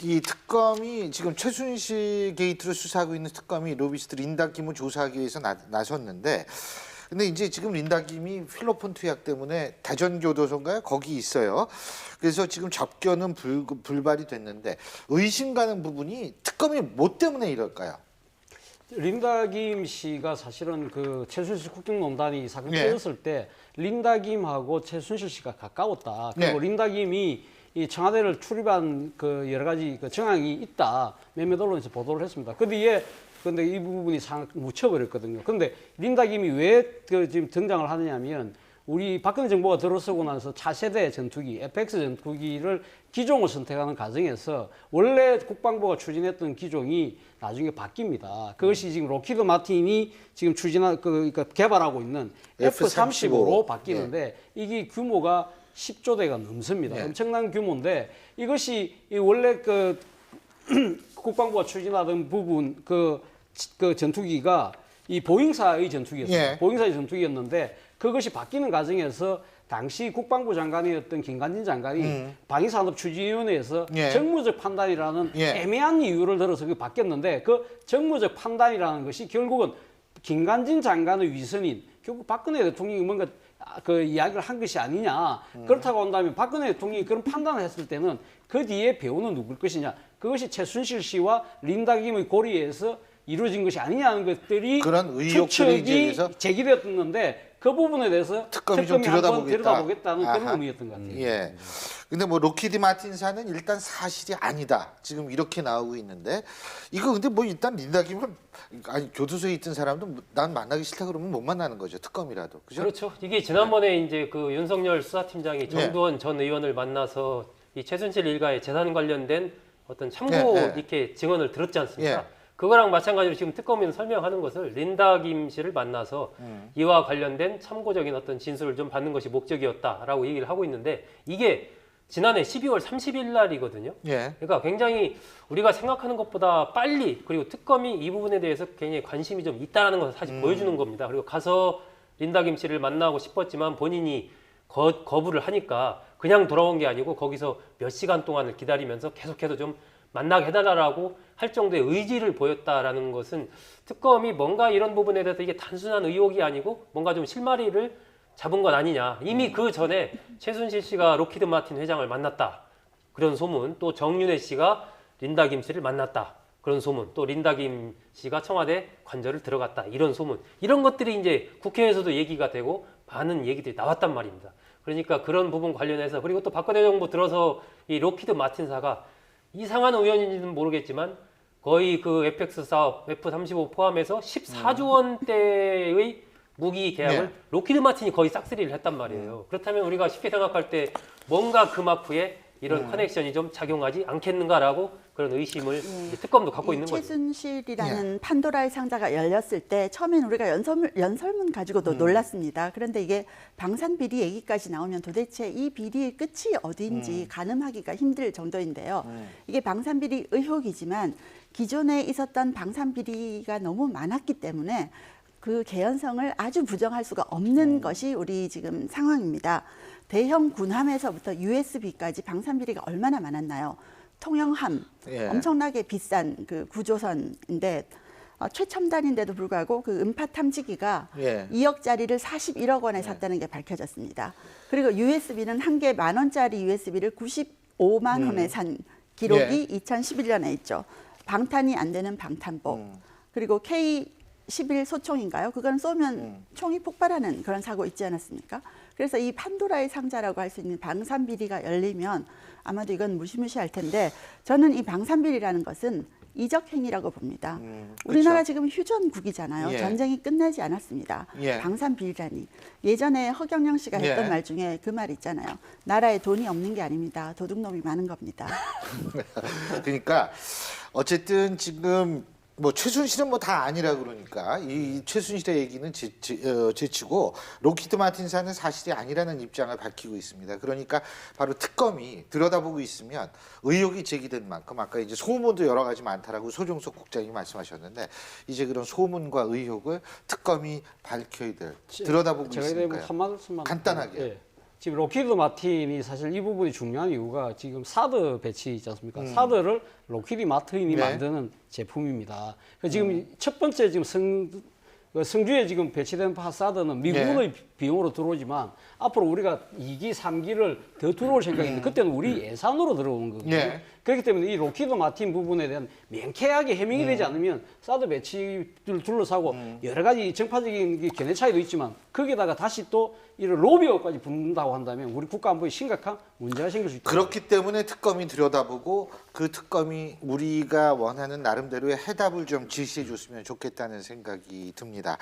이 특검이 지금 최순실 게이트를 수사하고 있는 특검이 로비스트 린다 김을 조사하기 위해서 나섰는데, 근데 이제 지금 린다 김이 필로폰 투약 때문에 대전교도소인가요? 거기 있어요. 그래서 지금 접견은 불발이 됐는데 의심 가는 부분이 특검이 뭐 때문에 이럴까요? 린다 김 씨가 사실은 그 최순실 국정농단이 사건 터졌을 때 린다 김하고 최순실 씨가 가까웠다. 그리고 린다 김이 이 청와대를 출입한 그 여러 가지 그 정황이 있다. 몇몇 언론에서 보도를 했습니다. 근데 이 부분이 묻혀버렸거든요. 근데 린다 김이 왜 그 지금 등장을 하느냐면 우리 박근혜 정부가 들어서고 나서 차세대 전투기, FX 전투기를 기종을 선택하는 과정에서 원래 국방부가 추진했던 기종이 나중에 바뀝니다. 그것이 지금 로키드 마틴이 지금 그러니까 개발하고 있는 F-35로 바뀌는데 이게 규모가 10조 대가 넘습니다. 엄청난 규모인데 이것이 원래 그 국방부가 추진하던 부분 그 전투기가 이 보잉사의 전투기였어요. 보잉사의 전투기였는데 그것이 바뀌는 과정에서 당시 국방부 장관이었던 김관진 장관이 방위산업추진위원회에서 정무적 판단이라는 애매한 이유를 들어서 그게 바뀌었는데 그 정무적 판단이라는 것이 결국은 김관진 장관의 위선인 결국 박근혜 대통령이 뭔가 그 이야기를 한 것이 아니냐. 그렇다고 한다면 박근혜 대통령이 그런 판단을 했을 때는 그 뒤에 배우는 누굴 것이냐. 그것이 최순실 씨와 린다 김의 고리에서 이루어진 것이 아니냐는 것들이 그런 의혹들이 제기되었는데 그 부분에 대해서 특검이 좀 들여다보겠다는 그런 의미였던 것 같아요. 예. 근데 뭐 로키드 마틴사는 일단 사실이 아니다. 지금 이렇게 나오고 있는데 이거 근데 뭐 일단 린다 김은 아니 교도소에 있던 사람도 난 만나기 싫다 그러면 못 만나는 거죠. 특검이라도. 그죠? 그렇죠. 이게 지난번에 이제 그 윤석열 수사팀장이 정두원 전 의원을 만나서 이 최순실 일가의 재산 관련된 어떤 참고 이렇게 증언을 들었지 않습니까? 그거랑 마찬가지로 지금 특검에서 설명하는 것을 린다 김 씨를 만나서 이와 관련된 참고적인 어떤 진술을 좀 받는 것이 목적이었다라고 얘기를 하고 있는데 이게 지난해 12월 30일 날이거든요. 그러니까 굉장히 우리가 생각하는 것보다 빨리 그리고 특검이 이 부분에 대해서 굉장히 관심이 좀 있다는 것을 사실 보여주는 겁니다. 그리고 가서 린다 김 씨를 만나고 싶었지만 본인이 거부를 하니까 그냥 돌아온 게 아니고 거기서 몇 시간 동안을 기다리면서 계속해서 좀 만나게 해달라고 할 정도의 의지를 보였다라는 것은 특검이 뭔가 이런 부분에 대해서 이게 단순한 의혹이 아니고 뭔가 좀 실마리를 잡은 것 아니냐. 이미 그 전에 최순실 씨가 로키드 마틴 회장을 만났다. 그런 소문. 또 정윤회 씨가 린다 김 씨를 만났다. 그런 소문. 또 린다 김 씨가 청와대 관저를 들어갔다. 이런 소문. 이런 것들이 이제 국회에서도 얘기가 되고 많은 얘기들이 나왔단 말입니다. 그러니까 그런 부분 관련해서 그리고 또 박근혜 정부 들어서 이 로키드 마틴사가 이상한 우연인지는 모르겠지만 거의 그 FX 사업 F-35 포함해서 14조 원대의 무기 계약을 로키드 마틴이 거의 싹쓸이를 했단 말이에요. 그렇다면 우리가 쉽게 생각할 때 뭔가 그 마프에 이런 커넥션이 좀 작용하지 않겠는가라고 그런 의심을 특검도 갖고 있는 거죠. 최순실이라는 판도라의 상자가 열렸을 때 처음엔 우리가 연설문 가지고도 놀랐습니다. 그런데 이게 방산 비리 얘기까지 나오면 도대체 이 비리의 끝이 어디인지 가늠하기가 힘들 정도인데요. 이게 방산 비리 의혹이지만 기존에 있었던 방산 비리가 너무 많았기 때문에 그 개연성을 아주 부정할 수가 없는 것이 우리 지금 상황입니다. 대형 군함에서부터 USB까지 방산 비리가 얼마나 많았나요? 통영함, 엄청나게 비싼 그 구조선인데 최첨단인데도 불구하고 그 음파 탐지기가 2억짜리를 41억 원에 샀다는 게 밝혀졌습니다. 그리고 USB는 한 개 10,000원짜리 USB를 95만 원에 산 기록이 2011년에 있죠. 방탄이 안 되는 방탄복. 그리고 K11 소총인가요? 그건 쏘면 총이 폭발하는 그런 사고 있지 않았습니까? 그래서 이 판도라의 상자라고 할 수 있는 방산 비리가 열리면 아마도 이건 무시무시할 텐데 저는 이 방산 비리라는 것은 이적 행위라고 봅니다. 우리나라 지금 휴전국이잖아요. 전쟁이 끝나지 않았습니다. 방산 비리라니. 예전에 허경영 씨가 했던 말 중에 그 말 있잖아요. 나라에 돈이 없는 게 아닙니다. 도둑놈이 많은 겁니다. 그러니까 어쨌든 지금 뭐 최순실은 뭐 다 아니라 그러니까 이 최순실의 얘기는 제치고 로키드 마틴사는 사실이 아니라는 입장을 밝히고 있습니다. 그러니까 바로 특검이 들여다보고 있으면 의혹이 제기된 만큼 아까 이제 소문도 여러 가지 많다라고 소종석 국장이 말씀하셨는데 이제 그런 소문과 의혹을 특검이 밝혀야 될 들여다보고 있으니까요. 한 말씀만 간단하게. 지금 록히드 마틴이 사실 이 부분이 중요한 이유가 지금 사드 배치 있지 않습니까? 사드를 록히드 마틴이 네. 만드는 제품입니다. 지금 첫 번째 지금 성주에 지금 배치된 사드는 미국의 비용으로 들어오지만 앞으로 우리가 2기, 3기를 더 들어올 생각인데 그때는 우리 예산으로 들어오는 거거든요. 네. 그렇기 때문에 이 록히드 마틴 부분에 대한 명쾌하게 해명이 되지 않으면 사드 배치를 둘러싸고 여러 가지 정파적인 견해 차이도 있지만 거기다가 다시 또 이런 로비어까지 붙는다고 한다면 우리 국가 안보에 심각한 문제가 생길 수 있다. 그렇기 때문에 특검이 들여다보고 그 특검이 우리가 원하는 나름대로의 해답을 좀 제시해 줬으면 좋겠다는 생각이 듭니다.